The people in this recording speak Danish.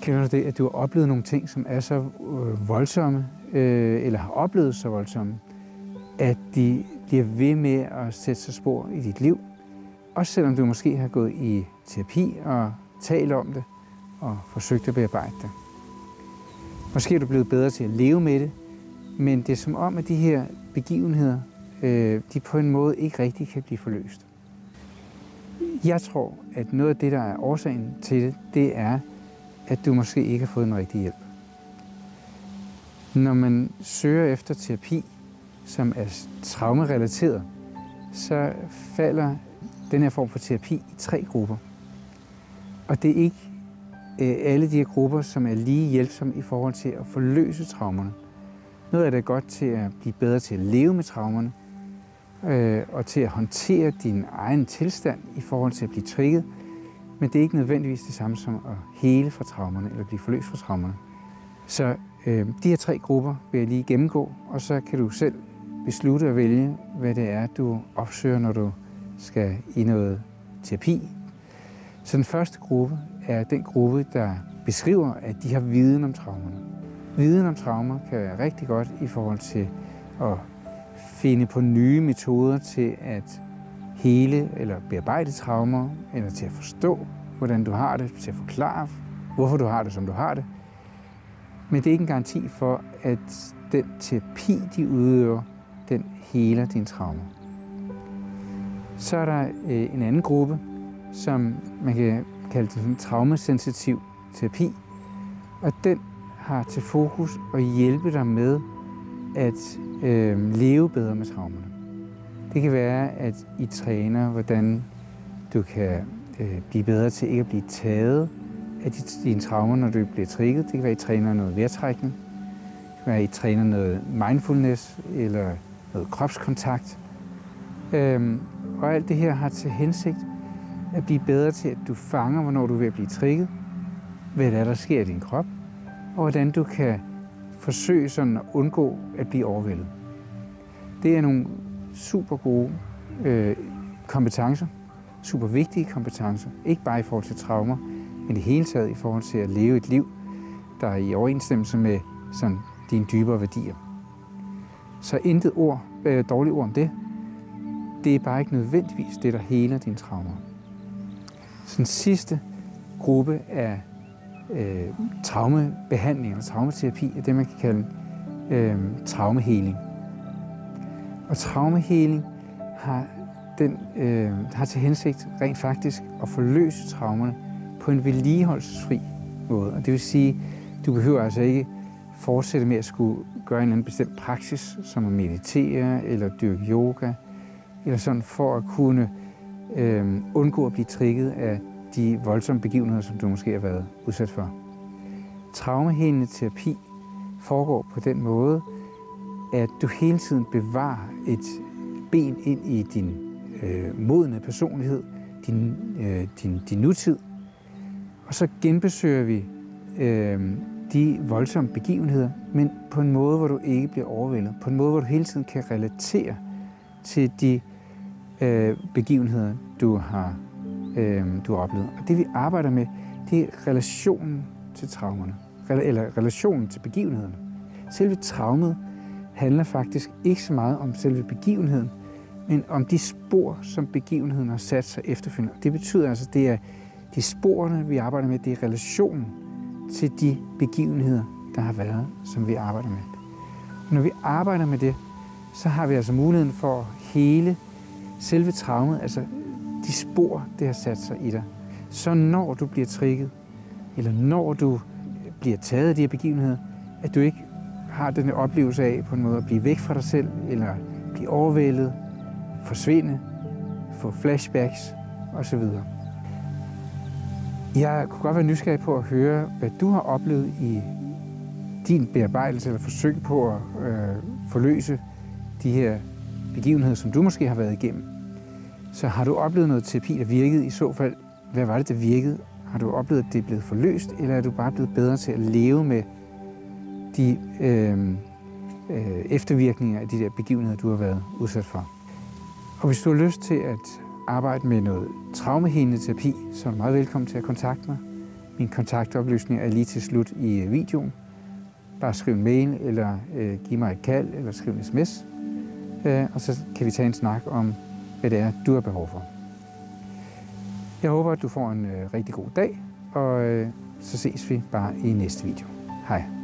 Kender du det, at du har oplevet nogle ting, som er så voldsomme, eller har oplevet så voldsomme, at de bliver ved med at sætte sig spor i dit liv? Også selvom du måske har gået i terapi og talt om det og forsøgt at bearbejde det. Måske er du blevet bedre til at leve med det, men det er som om, at de her begivenheder, de på en måde ikke rigtig kan blive forløst. Jeg tror, at noget af det, der er årsagen til det, det er, at du måske ikke har fået en rigtig hjælp. Når man søger efter terapi, som er traumerelateret, så falder den her form for terapi i 3 grupper. Og det er ikke alle de her grupper, som er lige hjælpsomme i forhold til at forløse traumerne. Noget af det er godt til at blive bedre til at leve med traumerne, og til at håndtere din egen tilstand i forhold til at blive trigget, men det er ikke nødvendigvis det samme som at hele fra traumerne eller blive forløst fra traumerne. Så de her 3 grupper vil jeg lige gennemgå, og så kan du selv beslutte at vælge, hvad det er, du opsøger, når du skal i noget terapi. Så den første gruppe er den gruppe, der beskriver, at de har viden om traumerne. Viden om traumer kan være rigtig godt i forhold til at finde på nye metoder til at hele eller bearbejde traumer, eller til at forstå, hvordan du har det, til at forklare, hvorfor du har det, som du har det. Men det er ikke en garanti for, at den terapi, de udøver, den heler dine traumer. Så er der en anden gruppe, som man kan kalde det en traumasensitiv terapi, og den har til fokus at hjælpe dig med at leve bedre med traumerne. Det kan være, at I træner, hvordan du kan blive bedre til ikke at blive taget af dine traumer, når du bliver trigget. Det kan være, at I træner noget vejrtrækning. Det kan være, at I træner noget mindfulness eller noget kropskontakt. Og alt det her har til hensigt at blive bedre til, at du fanger, hvornår du er ved at blive trigget, hvad det er, der sker i din krop, og hvordan du kan forsøge sådan at undgå at blive overvældet. Det er nogle super gode kompetencer, super vigtige kompetencer, ikke bare i forhold til traumer, men i hele taget i forhold til at leve et liv, der er i overensstemmelse med sådan dine dybere værdier. Så intet dårligt ord om det. Det er bare ikke nødvendigvis det, der heler dine traumer. Så den sidste gruppe af traumebehandling eller traumaterapi er det, man kan kalde traumeheling. Og traumeheling har til hensigt rent faktisk at forløse traumerne på en vedligeholdelsesfri måde. Og det vil sige, du behøver altså ikke fortsætte med at skulle gøre en eller anden bestemt praksis, som at meditere eller dyrke yoga, eller sådan for at kunne undgå at blive trigget af de voldsomme begivenheder, som du måske har været udsat for. Traumehelende terapi foregår på den måde, at du hele tiden bevarer et ben ind i din modne personlighed, din nutid, og så genbesøger vi de voldsomme begivenheder, men på en måde, hvor du ikke bliver overvældet. På en måde, hvor du hele tiden kan relatere til de begivenheder, du har oplevet. Og det vi arbejder med, det er relationen til traumerne, eller relationen til begivenhederne. Selve traumet handler faktisk ikke så meget om selve begivenheden, men om de spor, som begivenheden har sat sig efterfølgende. Det betyder altså, det er de sporene, vi arbejder med, det er relationen til de begivenheder, der har været, som vi arbejder med. Og når vi arbejder med det, så har vi altså muligheden for at hele selve traumet, altså de spor, det har sat sig i dig. Så når du bliver trigget, eller når du bliver taget af de her begivenheder, at du ikke har den her oplevelse af på en måde at blive væk fra dig selv, eller blive overvældet, forsvinde, få flashbacks osv. Jeg kunne godt være nysgerrig på at høre, hvad du har oplevet i din bearbejdelse eller forsøg på at forløse de her begivenheder, som du måske har været igennem. Så har du oplevet noget terapi, der virkede? I så fald, hvad var det, der virkede? Har du oplevet, at det er blevet forløst, eller er du bare blevet bedre til at leve med de eftervirkninger af de der begivenheder, du har været udsat for? Og hvis du har lyst til at arbejde med noget traumehelende terapi, så er du meget velkommen til at kontakte mig. Mine kontaktoplysninger er lige til slut i videoen. Bare skriv en mail, eller giv mig et kald, eller skriv en sms. Og så kan vi tage en snak om, hvad det er, du har behov for. Jeg håber, at du får en rigtig god dag, og så ses vi bare i næste video. Hej.